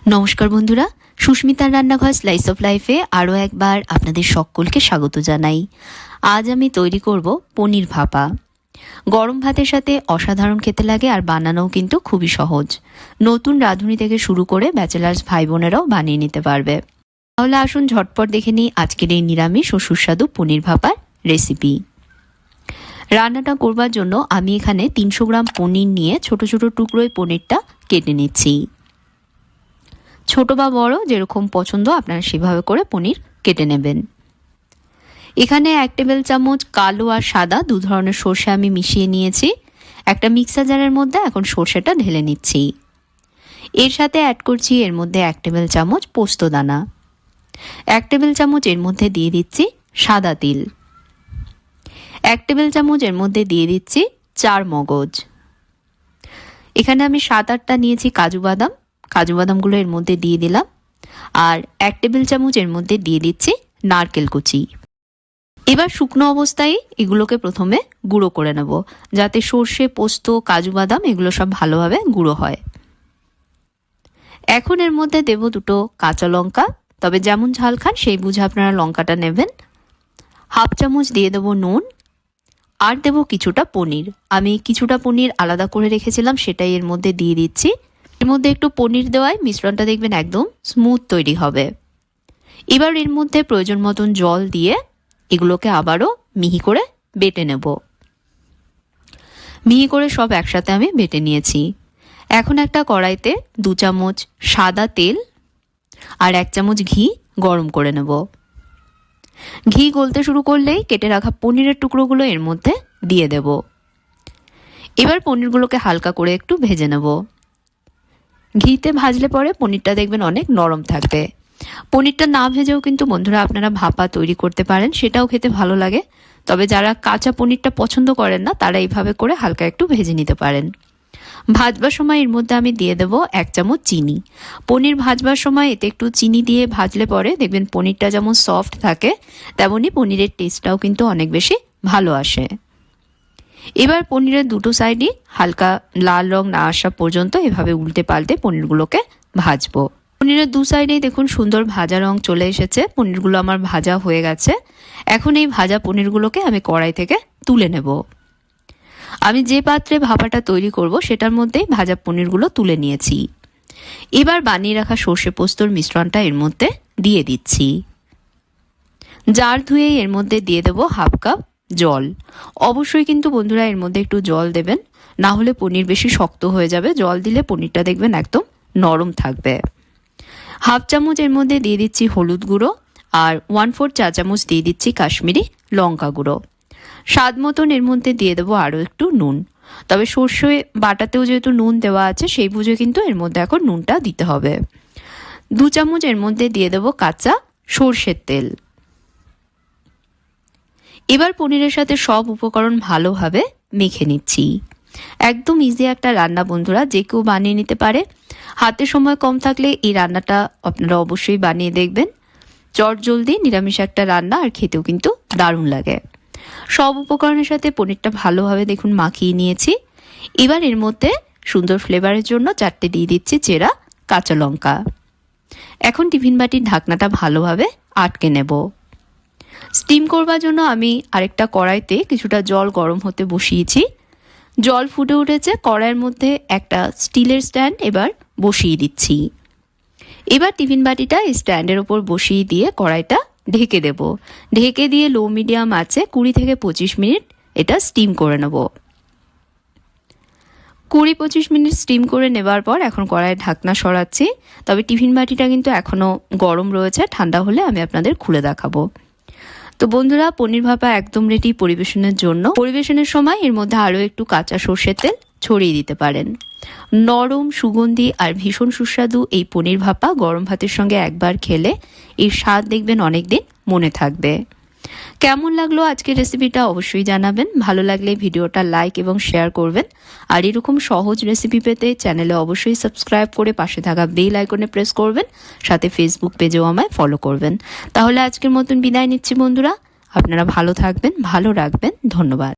নমস্কার বন্ধুরা, সুস্মিতার রান্নাঘর স্লাইস অফ লাইফে আরও একবার আপনাদের সকলকে স্বাগত জানাই। আজ আমি তৈরি করব পনির ভাপা। গরম ভাতের সাথে অসাধারণ খেতে লাগে আর বানানোও কিন্তু খুবই সহজ। নতুন রাঁধুনি থেকে শুরু করে ব্যাচেলার্স ভাই বোনেরাও বানিয়ে নিতে পারবে। তাহলে আসুন ঝটপট দেখে নিই আজকের এই নিরামিষ ও সুস্বাদু পনির ভাপার রেসিপি। রান্নাটা করবার জন্য আমি এখানে 300 গ্রাম পনির নিয়ে ছোট ছোট টুকরোয় পনিরটা কেটে নিচ্ছি। ছোট বা বড় যেরকম পছন্দ আপনারা সেভাবে করে পনির কেটে নেবেন। এখানে 1 টেবিল চামচ কালো আর সাদা দু ধরনের সরষে আমি মিশিয়ে নিয়েছি। একটা মিক্সার জারের মধ্যে এখন সরষেটা ঢেলে নিচ্ছি। এর সাথে অ্যাড করছি এর মধ্যে 1 টেবিল চামচ পোস্ত দানা। 1 টেবিল চামচ এর মধ্যে দিয়ে দিচ্ছি সাদা তিল। 1 টেবিল চামচ এর মধ্যে দিয়ে দিচ্ছি চার মগজ। এখানে আমি 7-8টা নিয়েছি কাজু বাদাম। কাজু বাদামগুলো এর মধ্যে দিয়ে দিলাম। আর 1 টেবিল চামচ এর মধ্যে দিয়ে দিচ্ছি নারকেল কুচি। এবার শুকনো অবস্থায় এগুলোকে প্রথমে গুঁড়ো করে নেব, যাতে সর্ষে, পোস্ত, কাজু বাদাম এগুলো সব ভালোভাবে গুঁড়ো হয়। এখন এর মধ্যে দেব 2টো কাঁচা লঙ্কা, তবে যেমন ঝাল খান সেই বুঝে আপনারা লঙ্কাটা নেবেন। হাফ চামচ দিয়ে দেব নুন আর দেব কিছুটা পনির। আমি কিছুটা পনির আলাদা করে রেখেছিলাম, সেটাই এর মধ্যে দিয়ে দিচ্ছি। এর মধ্যে একটু পনির দেওয়ায় মিশ্রণটা দেখবেন একদম স্মুথ তৈরি হবে। এবার এর মধ্যে প্রয়োজন মতন জল দিয়ে এগুলোকে আবারও মিহি করে বেটে নেব। মিহি করে সব একসাথে আমি বেটে নিয়েছি। এখন একটা কড়াইতে 2 চামচ সাদা তেল আর 1 চামচ ঘি গরম করে নেব। ঘি গলতে শুরু করলেই কেটে রাখা পনিরের টুকরোগুলো এর মধ্যে দিয়ে দেব। এবার পনিরগুলোকে হালকা করে একটু ভেজে নেব। ঘিতে ভাজলে পরে পনিরটা দেখবেন অনেক নরম থাকবে। পনিরটা না ভেজেও কিন্তু বন্ধুরা আপনারা ভাপা তৈরি করতে পারেন, সেটাও খেতে ভালো লাগে। তবে যারা কাঁচা পনিরটা পছন্দ করেন না তারা এইভাবে করে হালকা একটু ভেজে নিতে পারেন। ভাজবার সময় এর মধ্যে আমি দিয়ে দেব 1 চামচ চিনি। পনির ভাজবার সময় এতে একটু চিনি দিয়ে ভাজলে পরে দেখবেন পনিরটা যেমন সফট থাকে তেমনি পনিরের টেস্টটাও কিন্তু অনেক বেশি ভালো আসে। এবার পনিরের দুটো সাইডই হালকা লাল রং না আসা পর্যন্ত এভাবে উল্টে পাল্টে পনিরগুলোকে ভাজবো। পনিরের দু সাইডেই দেখুন সুন্দর ভাজা রং চলে এসেছে। পনিরগুলো আমার ভাজা হয়ে গেছে। এখন এই ভাজা পনিরগুলোকে আমি কড়াই থেকে তুলে নেব। আমি যে পাত্রে ভাপাটা তৈরি করব সেটার মধ্যেই ভাজা পনিরগুলো তুলে নিয়েছি। এবার বানিয়ে রাখা সর্ষে পোস্তর মিশ্রণটা এর মধ্যে দিয়ে দিচ্ছি। জার ধুয়ে এর মধ্যে দিয়ে দেব হাফ কাপ জল। অবশ্যই কিন্তু বন্ধুরা এর মধ্যে একটু জল দেবেন, না হলে পনির বেশি শক্ত হয়ে যাবে। জল দিলে পনিরটা দেখবেন একদম নরম থাকবে। হাফ চামচ এর মধ্যে দিয়ে দিচ্ছি হলুদ গুঁড়ো আর 1/4 চা চামচ দিয়ে দিচ্ছি কাশ্মীরি লঙ্কা গুঁড়ো। স্বাদ মতন এর মধ্যে দিয়ে দেবো আরও একটু নুন। তবে সর্ষে বাটাতেও যেহেতু নুন দেওয়া আছে সেই বুঝে কিন্তু এর মধ্যে এখন নুনটা দিতে হবে। 2 চামচ এর মধ্যে দিয়ে দেবো কাঁচা সর্ষের তেল। এবার পনিরের সাথে সব উপকরণ ভালোভাবে মেখে নিচ্ছি। একদম ইজি একটা রান্না বন্ধুরা, যে কেউ বানিয়ে নিতে পারে। হাতে সময় কম থাকলে এই রান্নাটা আপনারা অবশ্যই বানিয়ে দেখবেন। চটজলদি নিরামিষ একটা রান্না, আর খেতেও কিন্তু দারুণ লাগে। সব উপকরণের সাথে পনিরটা ভালোভাবে দেখুন মাখিয়ে নিয়েছি। এবার এর মধ্যে সুন্দর ফ্লেভারের জন্য 4টে দিয়ে দিচ্ছি চেরা কাঁচা লঙ্কা। এখন টিফিন বাটির ঢাকনাটা ভালোভাবে আটকে নেব। স্টিম করবার জন্য আমি আরেকটা কড়াইতে কিছুটা জল গরম হতে বসিয়েছি। জল ফুটে উঠেছে, কড়াইয়ের মধ্যে একটা স্টিলের স্ট্যান্ড এবার বসিয়ে দিচ্ছি। এবার টিফিন বাটিটা এই স্ট্যান্ডের ওপর বসিয়ে দিয়ে কড়াইটা ঢেকে দেব। ঢেকে দিয়ে লো মিডিয়াম আঁচে 20 থেকে 25 মিনিট এটা স্টিম করে নেব। 20-25 মিনিট স্টিম করে নেবার পর এখন কড়াইয়ের ঢাকনা সরাচ্ছি। তবে টিফিন বাটিটা কিন্তু এখনও গরম রয়েছে, ঠান্ডা হলে আমি আপনাদের খুলে দেখাবো। তো বন্ধুরা, পনির ভাপা একদম রেডি পরিবেশনের জন্য। পরিবেশনের সময় এর মধ্যে আরও একটু কাঁচা সর্ষের তেল ছড়িয়ে দিতে পারেন। নরম, সুগন্ধি আর ভীষণ সুস্বাদু এই পনির ভাপা গরম ভাতের সঙ্গে একবার খেলে এর স্বাদ দেখবেন অনেকদিন মনে থাকবে। কেমন লাগলো আজকের রেসিপিটা অবশ্যই জানাবেন। ভালো লাগলে ভিডিওটা লাইক এবং শেয়ার করবেন। আর এরকম সহজ রেসিপি পেতে চ্যানেলে অবশ্যই সাবস্ক্রাইব করে পাশে থাকা বেল আইকনে প্রেস করবেন। সাথে ফেসবুক পেজেও আমায় ফলো করবেন। তাহলে আজকের মতন বিদায় নিচ্ছি বন্ধুরা। আপনারা ভালো থাকবেন, ভালো রাখবেন। ধন্যবাদ।